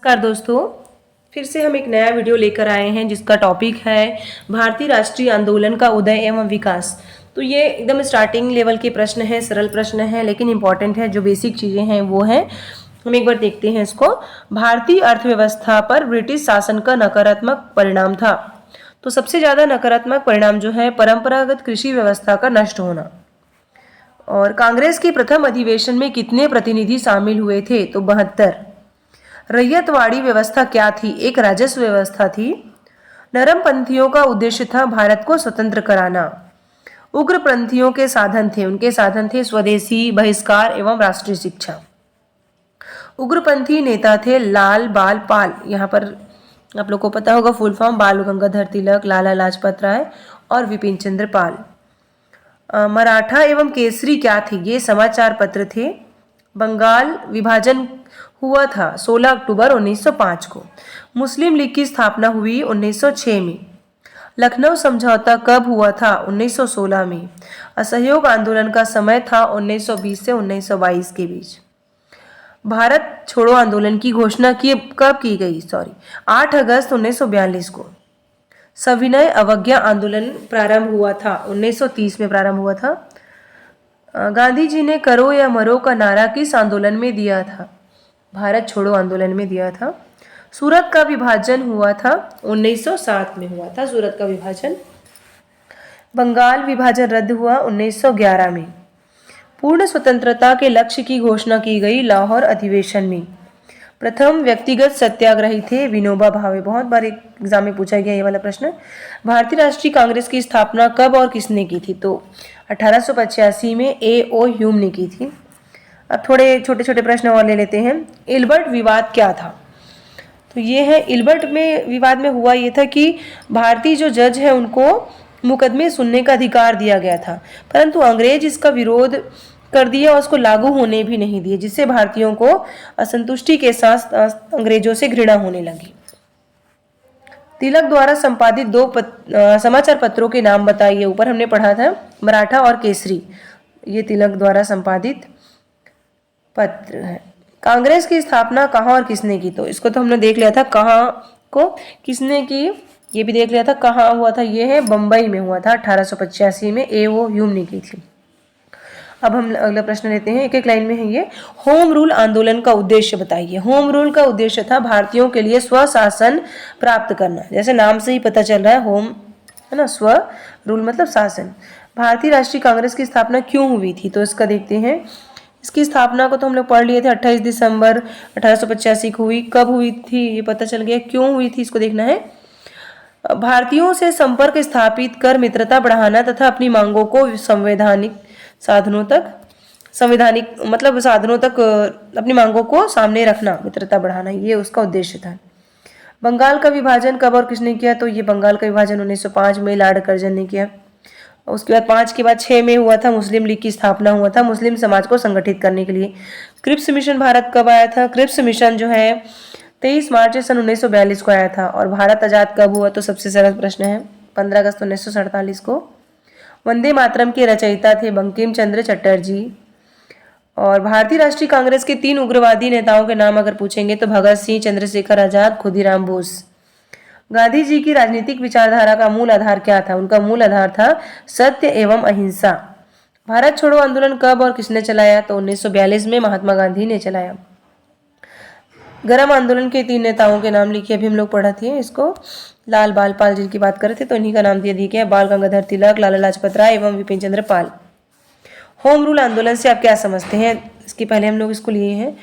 नमस्कार दोस्तों, फिर से हम एक नया वीडियो लेकर आए हैं जिसका टॉपिक है भारतीय राष्ट्रीय आंदोलन का उदय एवं विकास। तो ये एकदम स्टार्टिंग लेवल के प्रश्न हैं, सरल प्रश्न हैं लेकिन इंपॉर्टेंट है। जो बेसिक चीज़ें हैं वो हैं, हम एक बार देखते हैं इसको। भारतीय अर्थव्यवस्था पर ब्रिटिश शासन का नकारात्मक परिणाम था। तो सबसे ज़्यादा नकारात्मक परिणाम जो है परंपरागत कृषि व्यवस्था का नष्ट होना। और कांग्रेस के प्रथम अधिवेशन में कितने प्रतिनिधि शामिल हुए थे? तो 72। रैयतवाड़ी व्यवस्था क्या थी? एक राजस्व व्यवस्था थी। नरमपंथियों का उद्देश्य था भारत को स्वतंत्र कराना। उग्रपंथियों के साधन थे, उनके साधन थे स्वदेशी, बहिष्कार एवं राष्ट्रीय शिक्षा। उग्रपंथी नेता थे लाल बाल पाल। यहाँ पर आप लोग को पता होगा फुल फॉर्म, बाल गंगाधर तिलक, लाला लाजपत राय और विपिन चंद्र पाल। मराठा एवं केसरी क्या थे? ये समाचार पत्र थे। बंगाल विभाजन हुआ था 16 अक्टूबर 1905 को। मुस्लिम लीग की स्थापना हुई 1906 में। लखनऊ समझौता कब हुआ था? 1916 में। असहयोग आंदोलन का समय था 1920 से 1922 के बीच। भारत छोड़ो आंदोलन की घोषणा कब की गई? 8 अगस्त 1942 को। सविनय अवज्ञा आंदोलन प्रारंभ हुआ था 1930 में प्रारंभ हुआ था। गांधी जी ने करो या मरो का नारा किस आंदोलन में दिया था? भारत छोड़ो आंदोलन में दिया था। सूरत का विभाजन हुआ था 1907 में हुआ था सूरत का विभाजन। बंगाल विभाजन रद्द हुआ 1911 में। पूर्ण स्वतंत्रता के लक्ष्य की घोषणा की गई लाहौर अधिवेशन में। प्रथम व्यक्तिगत सत्याग्रही थे विनोबा भावे। बहुत बार एग्जाम में पूछा गया ये वाला प्रश्न। भारतीय राष्ट्रीय कांग्रेस की स्थापना कब और किसने की थी? तो 1885 में A.O. ह्यूम ने की थी। अब थोड़े छोटे छोटे प्रश्न और ले लेते हैं। इल्बर्ट विवाद क्या था? तो ये है, इल्बर्ट में विवाद में हुआ ये था कि भारतीय जो जज है उनको मुकदमे सुनने का अधिकार दिया गया था, परंतु अंग्रेज इसका विरोध कर दिया और उसको लागू होने भी नहीं दिए, जिससे भारतीयों को असंतुष्टि के साथ अंग्रेजों से घृणा होने लगी। तिलक द्वारा संपादित दो समाचार पत्रों के नाम बताइए। ऊपर हमने पढ़ा था मराठा और केसरी, ये तिलक द्वारा संपादित पत्र है। कांग्रेस की स्थापना कहाँ और किसने की? तो इसको तो हमने देख लिया था, कहाँ को किसने की ये भी देख लिया था। कहाँ हुआ था? ये है बम्बई में हुआ था 1885 में। A.O. ह्यूम ने की थी। अब हम अगला प्रश्न लेते हैं, एक एक लाइन में है ये। होम रूल आंदोलन का उद्देश्य बताइए। होम रूल का उद्देश्य था भारतीयों के लिए स्वशासन प्राप्त करना। जैसे नाम से ही पता चल रहा है, होम है ना, स्व रूल मतलब शासन। भारतीय राष्ट्रीय कांग्रेस की स्थापना क्यों हुई थी? तो इसका देखते हैं। इसकी स्थापना को तो हम लोग पढ़ लिए थे, 28 दिसंबर 1885 को हुई। कब हुई थी ये पता चल गया, क्यों हुई थी इसको देखना है। भारतीयों से संपर्क स्थापित कर मित्रता बढ़ाना तथा अपनी मांगों को संवैधानिक साधनों तक अपनी मांगों को सामने रखना, मित्रता बढ़ाना, ये उसका उद्देश्य था। बंगाल का विभाजन कब और किसने किया? तो ये बंगाल का विभाजन 1905 में लॉर्ड कर्जन ने किया। उसके बाद 5 के बाद 6 में हुआ था मुस्लिम लीग की स्थापना हुआ था, मुस्लिम समाज को संगठित करने के लिए। क्रिप्स मिशन भारत कब आया था? क्रिप्स मिशन जो है 23 मार्च सन 1942 को आया था। और भारत आजाद कब हुआ? तो सबसे सरल प्रश्न है, 15 अगस्त 1947 को। वंदे मातरम के रचयिता थे बंकिम चंद्र चटर्जी। और भारतीय राष्ट्रीय कांग्रेस के 3 उग्रवादी नेताओं के नाम अगर पूछेंगे तो भगत सिंह, चंद्रशेखर आजाद, खुदीराम बोस। गांधी जी की राजनीतिक विचारधारा का मूल आधार क्या था? उनका मूल आधार था सत्य एवं अहिंसा। भारत छोड़ो आंदोलन कब और किसने चलाया? तो 1942 में महात्मा गांधी ने चलाया। गरम आंदोलन के 3 नेताओं के नाम लिखिए। अभी हम लोग पढ़ा थे इसको, लाल बाल पाल जिनकी बात कर रहे थे, तो इन्हीं का नाम दिया गया, बाल गंगाधर तिलक, लाला लाजपत राय एवं विपिन चंद्र पाल। होम रूल आंदोलन से आप क्या समझते हैं? इसके पहले हम लोग इसको लिए हैं,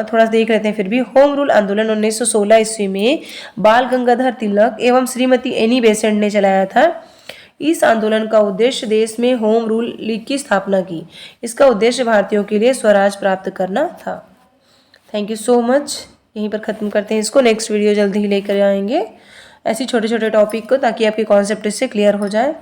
थोड़ा सा देख लेते हैं फिर भी। होम रूल आंदोलन 1916 ईस्वी में बाल गंगाधर तिलक एवं श्रीमती एनी बेसेंट ने चलाया था। इस आंदोलन का उद्देश्य देश में होम रूल लीग की स्थापना की। इसका उद्देश्य भारतीयों के लिए स्वराज प्राप्त करना था। Thank you so much. यहीं पर ख़त्म करते हैं इसको, नेक्स्ट वीडियो जल्दी ही लेकर आएंगे ऐसी छोटे छोटे टॉपिक को, ताकि आपके कॉन्सेप्ट इससे क्लियर हो जाए।